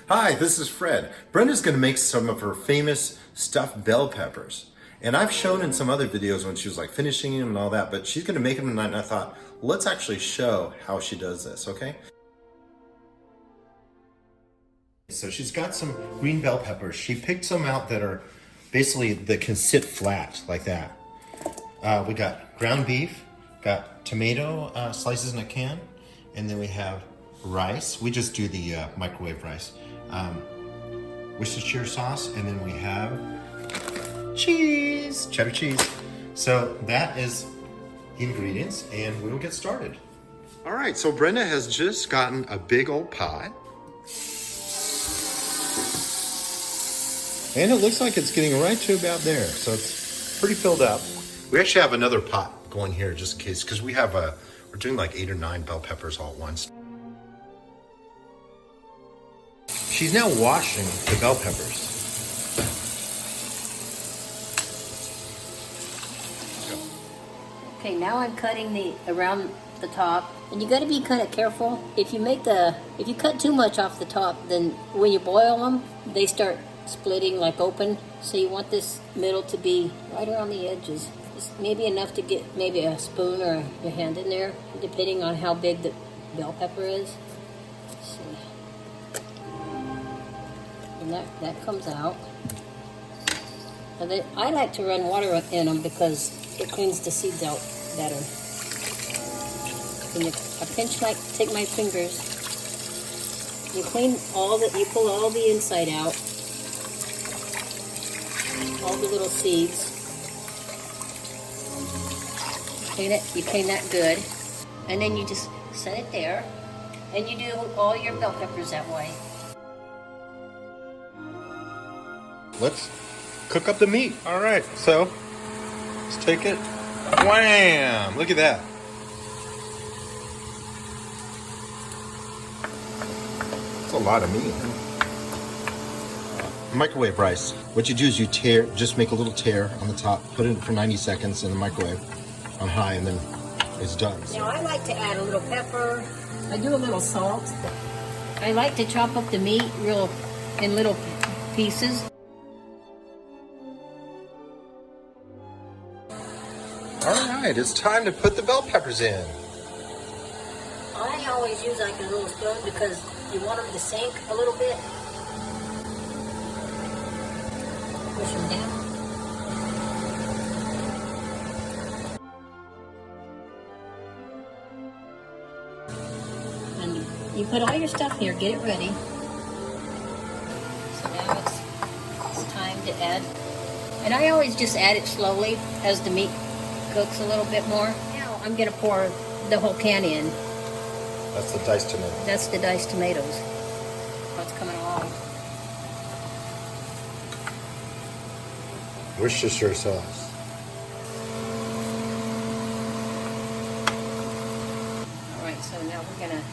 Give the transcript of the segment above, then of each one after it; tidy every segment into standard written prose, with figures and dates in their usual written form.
Hi, this is Fred. Brenda's going to make some of her famous stuffed bell peppers. And I've shown in some other videos when she was like finishing them and all that, but she's going to make them tonight and I thought, let's actually show how she does this, okay? So she's got some green bell peppers. She picked some out that are basically, that can sit flat like that. We got ground beef, got tomato slices in a can, and then we have rice. We just do the microwave rice. Worcestershire sauce, and then we have cheese, cheddar cheese. So that is the ingredients, and we will get started. All right, so Brenda has just gotten a big old pot. And it looks like it's getting right to about there, so it's pretty filled up. We actually have another pot going here just in case, because we're doing like 8 or 9 bell peppers all at once. She's now washing the bell peppers. Okay, now I'm cutting around the top, and you got to be kind of careful. If you cut too much off the top, then when you boil them, they start splitting like open. So you want this middle to be right around the edges. Just maybe enough to get maybe a spoon or your hand in there, depending on how big the bell pepper is. Let's see. And that comes out. And then I like to run water in them because it cleans the seeds out better. And I take my fingers, you pull all the inside out, all the little seeds. You clean that good, and then you just set it there, and you do all your bell peppers that way. Let's cook up the meat. All right, so let's take it. Wham! Look at that. That's a lot of meat. Microwave rice. What you do is you just make a little tear on the top, put it for 90 seconds in the microwave on high, and then it's done. Now I like to add a little pepper. I do a little salt. I like to chop up the meat in little pieces. All right, it's time to put the bell peppers in. I always use like a little spoon because you want them to sink a little bit. Push them down. And you put all your stuff here, get it ready. So now it's time to add. And I always just add it slowly as the meat cooks a little bit more. Now I'm going to pour the whole can in. That's the diced tomato. That's the diced tomatoes. What's coming along? Worcestershire sauce. All right, so now we're going to...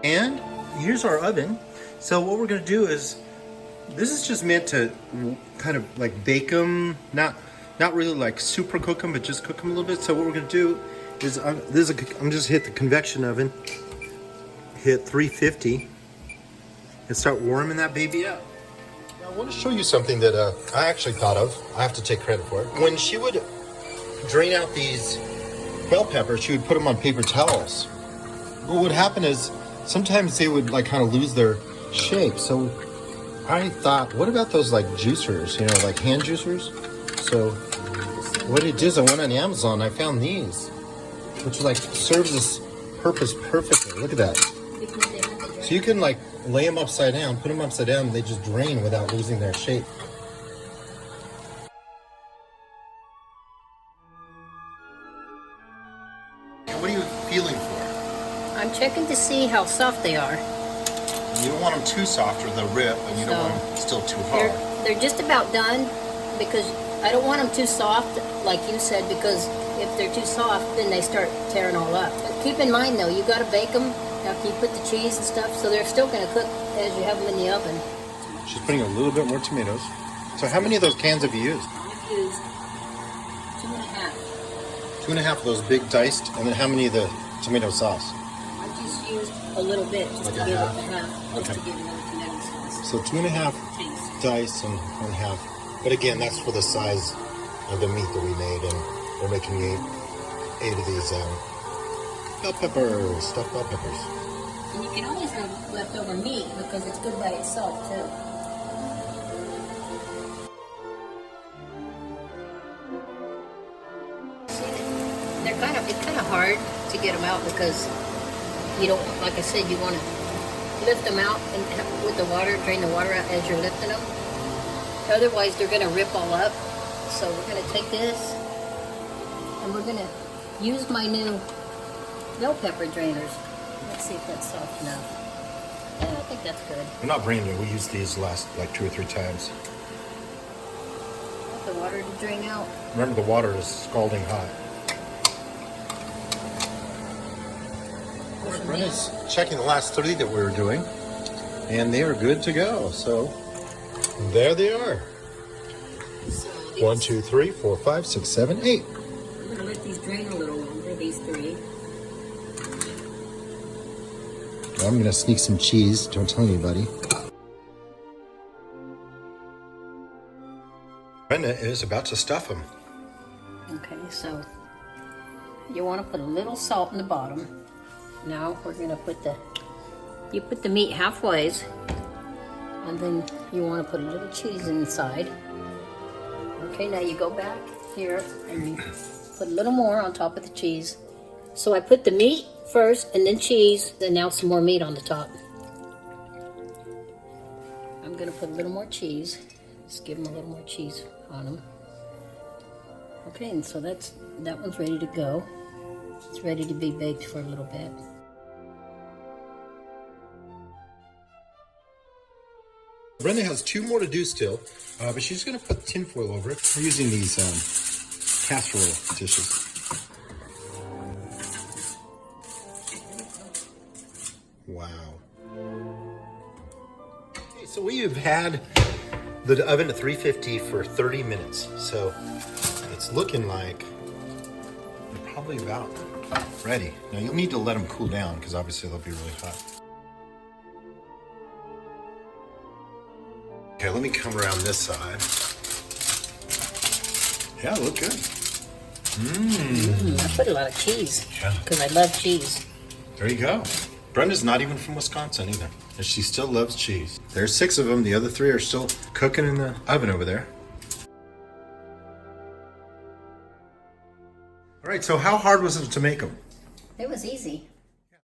And here's our oven. So what we're gonna do is, this is just meant to kind of like bake them, not really like super cook them, but just cook them a little bit. So what we're gonna do is, I'm just hit the convection oven, hit 350, and start warming that baby up. Now I want to show you something that I actually thought of. I have to take credit for it. When she would drain out these bell peppers, she would put them on paper towels. What would happen is, sometimes they would like kind of lose their shape. So I thought, what about those like juicers, like hand juicers? So what it is, I went on Amazon, I found these, which like serves this purpose perfectly. Look at that. So you can like lay them upside down, put them upside down, and they just drain without losing their shape. What are you feeling for? I'm checking to see how soft they are. You don't want them too soft or they'll rip, and you don't want them still too hard. They're just about done, because I don't want them too soft, like you said, because if they're too soft, then they start tearing all up. But keep in mind, though, you got to bake them after you put the cheese and stuff, so they're still going to cook as you have them in the oven. She's putting a little bit more tomatoes. So how many of those cans have you used? I've used 2.5. 2.5 of those big diced, and then how many of the tomato sauce? I just used a little bit just Like to a give half? it a half, just Okay. to give it another tomato sauce. So 2.5 Taste. diced and 1.5. But again, that's for the size of the meat that we made, and we're making eight of these bell peppers, stuffed bell peppers. And you can always have leftover meat because it's good by itself too. See, it's kind of hard to get them out because you don't, like I said, you want to lift them out and with the water, drain the water out as you're lifting them. Otherwise, they're going to rip all up. So we're going to take this and we're going to use my new bell pepper drainers. Let's see if that's soft enough. Yeah, I think that's good. They're not brand new. We used these last like 2 or 3 times. Want the water to drain out. Remember, the water is scalding hot. Brenna's checking the last 3 that we were doing, and they are good to go. So there they are. So 1, 2, 3, 4, 5, 6, 7, 8. I'm going to let these drain a little longer, these 3. I'm gonna sneak some cheese. Don't tell anybody. Brenda is about to stuff them. Okay, so you want to put a little salt in the bottom. Now we're going to you put the meat halfways, and then you want to put a little cheese inside. Okay, now you go back here and you put a little more on top of the cheese. So I put the meat first and then cheese, then now some more meat on the top. I'm going to put a little more cheese. Just give them a little more cheese on them. Okay, and so that one's ready to go. It's ready to be baked for a little bit. Brenda has 2 more to do still, but she's going to put tinfoil over it. We're using these casserole dishes. Wow. Okay, so we have had the oven at 350 for 30 minutes. So it's looking like they're probably about ready. Now you'll need to let them cool down because obviously they'll be really hot. Okay, let me come around this side. Yeah, look good. I put a lot of cheese Yeah. because I love cheese. There you go. Brenda's not even from Wisconsin either, and she still loves cheese. There's 6 of them. The other 3 are still cooking in the oven over there. All right, so how hard was it to make them? It was easy.